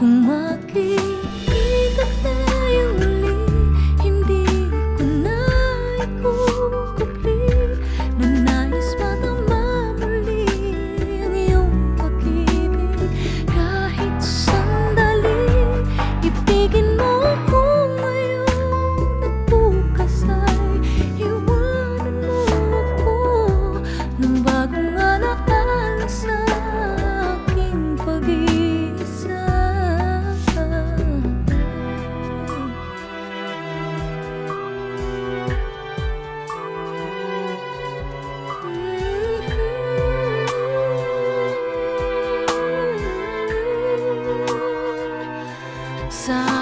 Kung makikita tayo muli, hindi ko na ikukupli na nais matama muli ang iyong pag-ibig. Kahit sandali, ibigin mo ako ngayon at bukas ay iwanan mo ako ng bagong alaala sa aking pag-iisa. Sa